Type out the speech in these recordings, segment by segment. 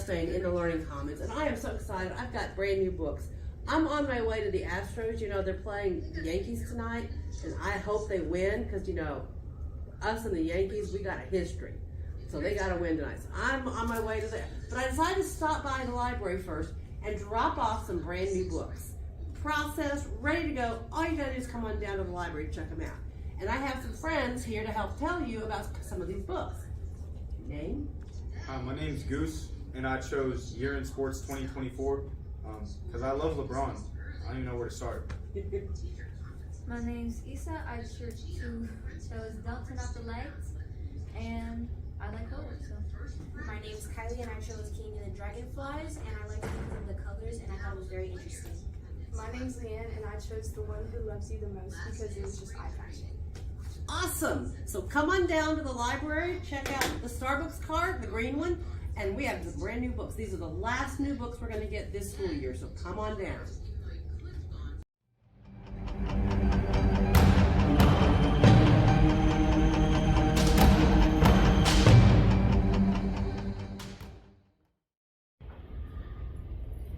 saying in the Learning Commons, and I am so excited. I've got brand new books. I'm on my way to the Astros. You know, they're playing the Yankees tonight, and I hope they win because, you know, us and the Yankees, we got a history. So they got to win tonight. So I'm on my way to there. But I decided to stop by the library first and drop off some brand new books. Processed, ready to go. All you got to do is come on down to the library to check them out. And I have some friends here to help tell you about some of these books. Name? My name's Goose, and I chose Year in Sports 2024 because I love LeBron. I don't even know where to start. My name's Issa. I chose Don't Turn Off the Lights, and I like colors. So. My name's Kylie, and I chose King and the Dragonflies, and I liked because of the colors, and I thought it was very interesting. My name's Leanne, and I chose The One Who Loves You the Most because it was just eye-catching. Awesome. So come on down to the library, check out the Starbucks card, the green one, and we have some brand new books. These are the last new books we're going to get this school year, so come on down.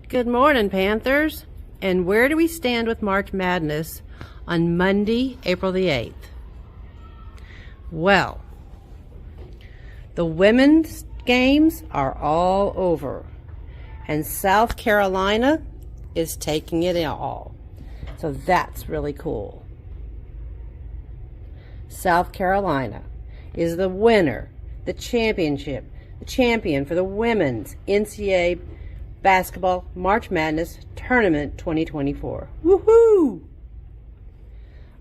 Good morning, Panthers. And where do we stand with March Madness on Monday, April the 8th? Well, the women's games are all over, and South Carolina is taking it all. So that's really cool. South Carolina is the winner, the champion for the women's NCAA Basketball March Madness Tournament 2024. Woohoo!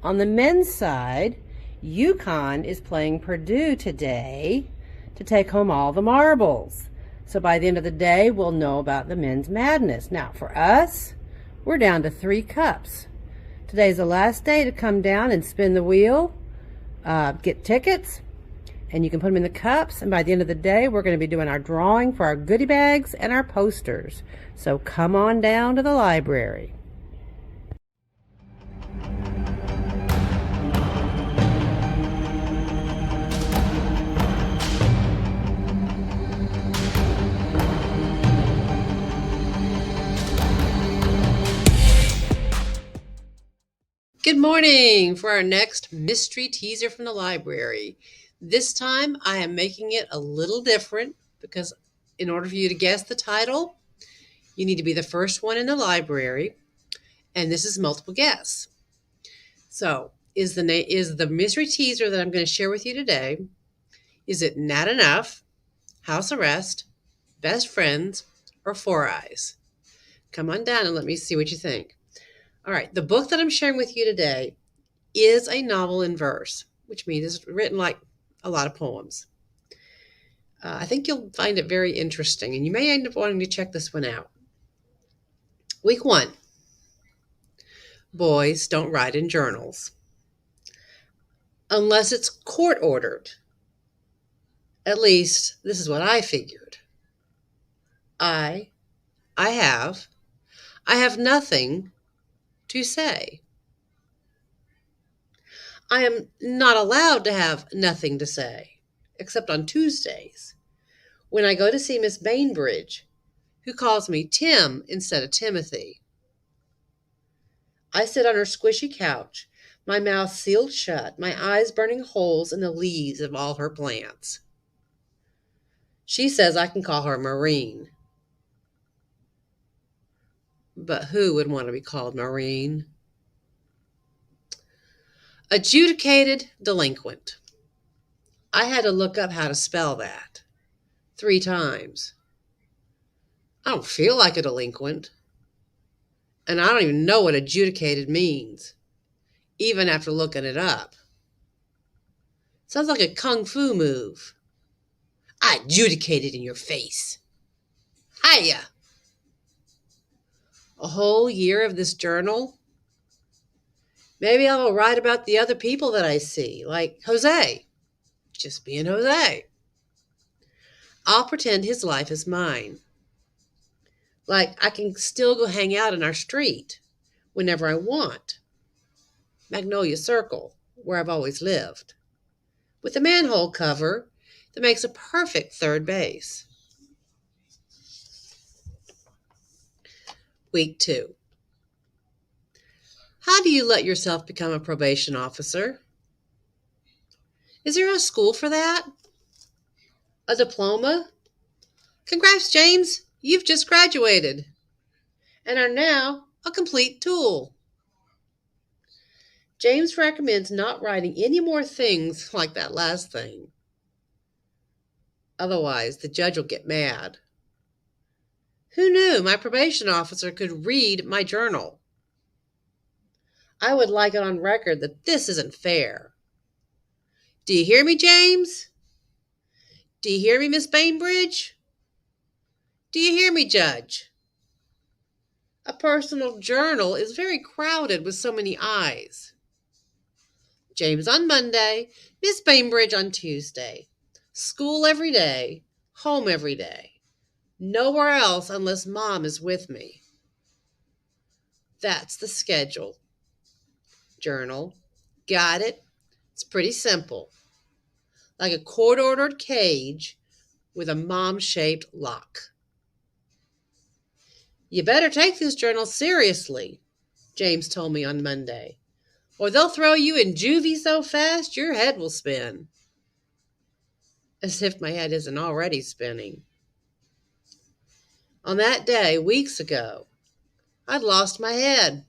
On the men's side, UConn is playing Purdue today to take home all the marbles. So by the end of the day, we'll know about the men's madness. Now, for us, we're down to 3 cups. Today's the last day to come down and spin the wheel, get tickets, and you can put them in the cups. And by the end of the day, we're going to be doing our drawing for our goodie bags and our posters. So come on down to the library. Good morning for our next mystery teaser from the library. This time I am making it a little different because in order for you to guess the title, you need to be the first one in the library, and this is multiple guess. So, is the mystery teaser that I'm going to share with you today, is it Not Enough, House Arrest, Best Friends, or Four Eyes? Come on down and let me see what you think. All right, the book that I'm sharing with you today is a novel in verse, which means it's written like a lot of poems. I think you'll find it very interesting, and you may end up wanting to check this one out. Week 1. Boys don't write in journals. Unless it's court-ordered. At least, this is what I figured. I have nothing to say. I am not allowed to have nothing to say, except on Tuesdays, when I go to see Miss Bainbridge, who calls me Tim instead of Timothy. I sit on her squishy couch, my mouth sealed shut, my eyes burning holes in the leaves of all her plants. She says I can call her Maureen. But who would want to be called Maureen? Adjudicated delinquent. I had to look up how to spell that 3 times. I don't feel like a delinquent. And I don't even know what adjudicated means, even after looking it up. Sounds like a kung fu move. I adjudicate it in your face. Hiya! A whole year of this journal? Maybe I will write about the other people that I see, like Jose. Just being Jose. I'll pretend his life is mine. Like I can still go hang out in our street whenever I want. Magnolia Circle, where I've always lived. With a manhole cover that makes a perfect third base. Week 2. How do you let yourself become a probation officer? Is there a school for that? A diploma? Congrats, James! You've just graduated and are now a complete tool. James recommends not writing any more things like that last thing. Otherwise, the judge will get mad. Who knew my probation officer could read my journal? I would like it on record that this isn't fair. Do you hear me, James? Do you hear me, Miss Bainbridge? Do you hear me, Judge? A personal journal is very crowded with so many eyes. James on Monday, Miss Bainbridge on Tuesday. School every day, home every day. Nowhere else unless Mom is with me. That's the schedule. Journal. Got it? It's pretty simple. Like a court-ordered cage with a mom-shaped lock. You better take this journal seriously, James told me on Monday, or they'll throw you in juvie so fast your head will spin. As if my head isn't already spinning. On that day, weeks ago, I'd lost my head.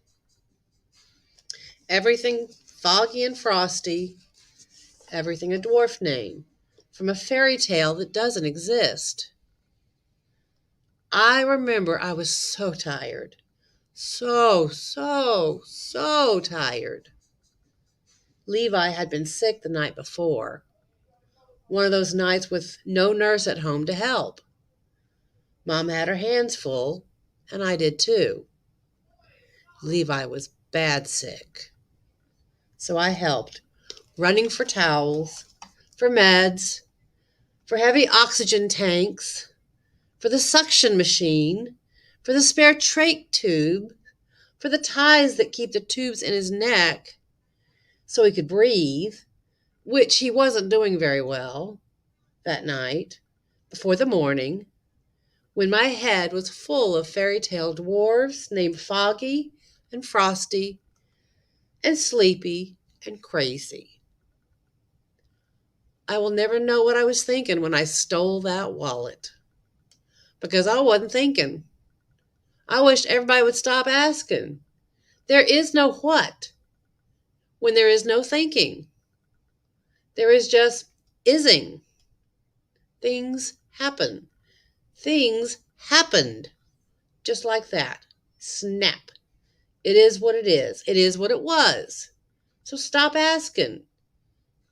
Everything foggy and frosty, everything a dwarf name, from a fairy tale that doesn't exist. I remember I was so tired. So tired. Levi had been sick the night before. One of those nights with no nurse at home to help. Mom had her hands full, and I did too. Levi was bad sick. So I helped, running for towels, for meds, for heavy oxygen tanks, for the suction machine, for the spare trach tube, for the ties that keep the tubes in his neck so he could breathe, which he wasn't doing very well that night, before the morning, when my head was full of fairy tale dwarfs named Foggy and Frosty and Sleepy and Crazy. I will never know what I was thinking when I stole that wallet. Because I wasn't thinking. I wish everybody would stop asking. There is no what when there is no thinking. There is just ising. Things happen. Things happened. Just like that. Snap. It is what it is. It is what it was. So stop asking.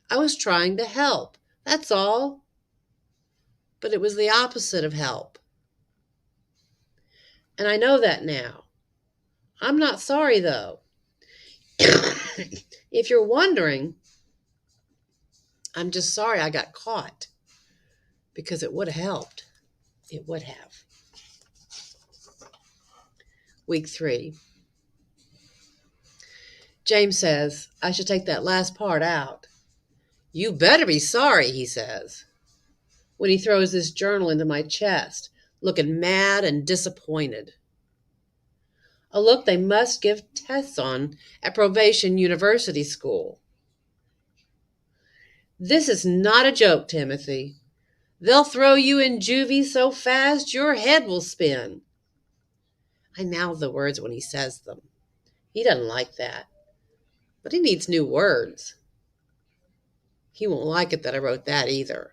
I was trying to help. That's all. But it was the opposite of help. And I know that now. I'm not sorry, though. If you're wondering, I'm just sorry I got caught. Because it would have helped. It would have. Week 3. James says I should take that last part out. You better be sorry, he says, when he throws this journal into my chest, looking mad and disappointed. A look they must give tests on at Probation University School. This is not a joke, Timothy. They'll throw you in juvie so fast your head will spin. I mouth the words when he says them. He doesn't like that. But he needs new words. He won't like it that I wrote that either.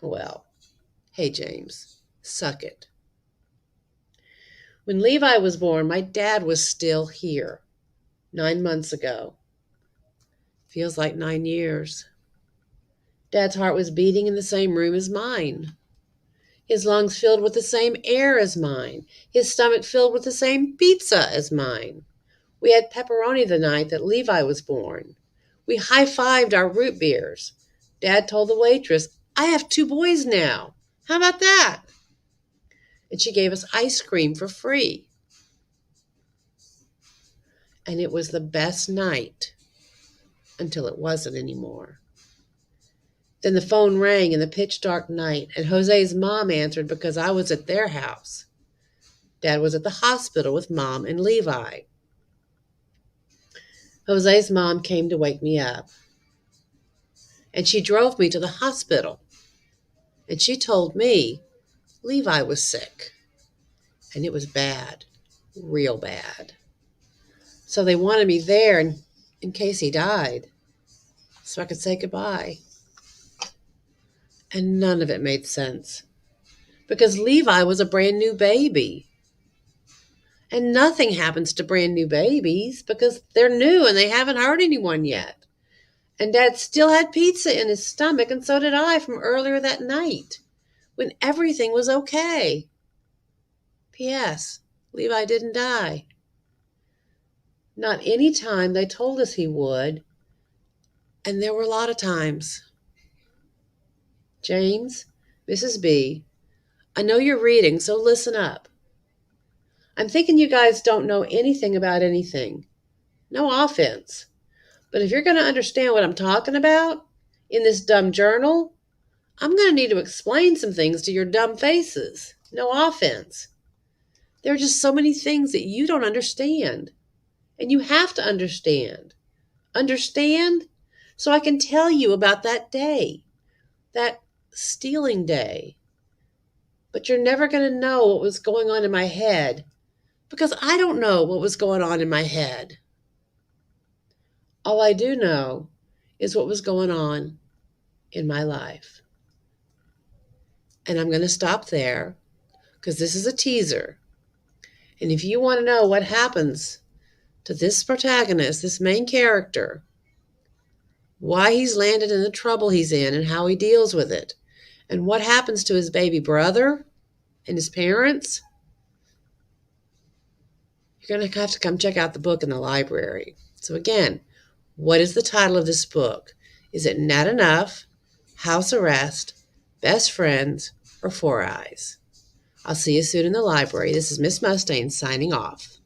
Well, hey, James, suck it. When Levi was born, my dad was still here 9 months ago. Feels like 9 years. Dad's heart was beating in the same room as mine. His lungs filled with the same air as mine. His stomach filled with the same pizza as mine. We had pepperoni the night that Levi was born. We high-fived our root beers. Dad told the waitress, I have 2 boys now. How about that? And she gave us ice cream for free. And it was the best night until it wasn't anymore. Then the phone rang in the pitch dark night, and Jose's mom answered because I was at their house. Dad was at the hospital with Mom and Levi. Jose's mom came to wake me up, and she drove me to the hospital, and she told me Levi was sick, and it was bad, real bad. So they wanted me there in case he died, so I could say goodbye. And none of it made sense, because Levi was a brand new baby. And nothing happens to brand new babies because they're new and they haven't hurt anyone yet. And Dad still had pizza in his stomach, and so did I from earlier that night when everything was okay. P.S. Levi didn't die. Not any time they told us he would, and there were a lot of times. James, Mrs. B, I know you're reading, so listen up. I'm thinking you guys don't know anything about anything. No offense. But if you're going to understand what I'm talking about in this dumb journal, I'm going to need to explain some things to your dumb faces. No offense. There are just so many things that you don't understand. And you have to understand. Understand? So I can tell you about that day. That stealing day. But you're never going to know what was going on in my head, because I don't know what was going on in my head. All I do know is what was going on in my life. And I'm going to stop there because this is a teaser. And if you want to know what happens to this protagonist, this main character, why he's landed in the trouble he's in and how he deals with it, and what happens to his baby brother and his parents, you're going to have to come check out the book in the library. So again, what is the title of this book? Is it Not Enough, House Arrest, Best Friends, or Four Eyes? I'll see you soon in the library. This is Miss Mustaine signing off.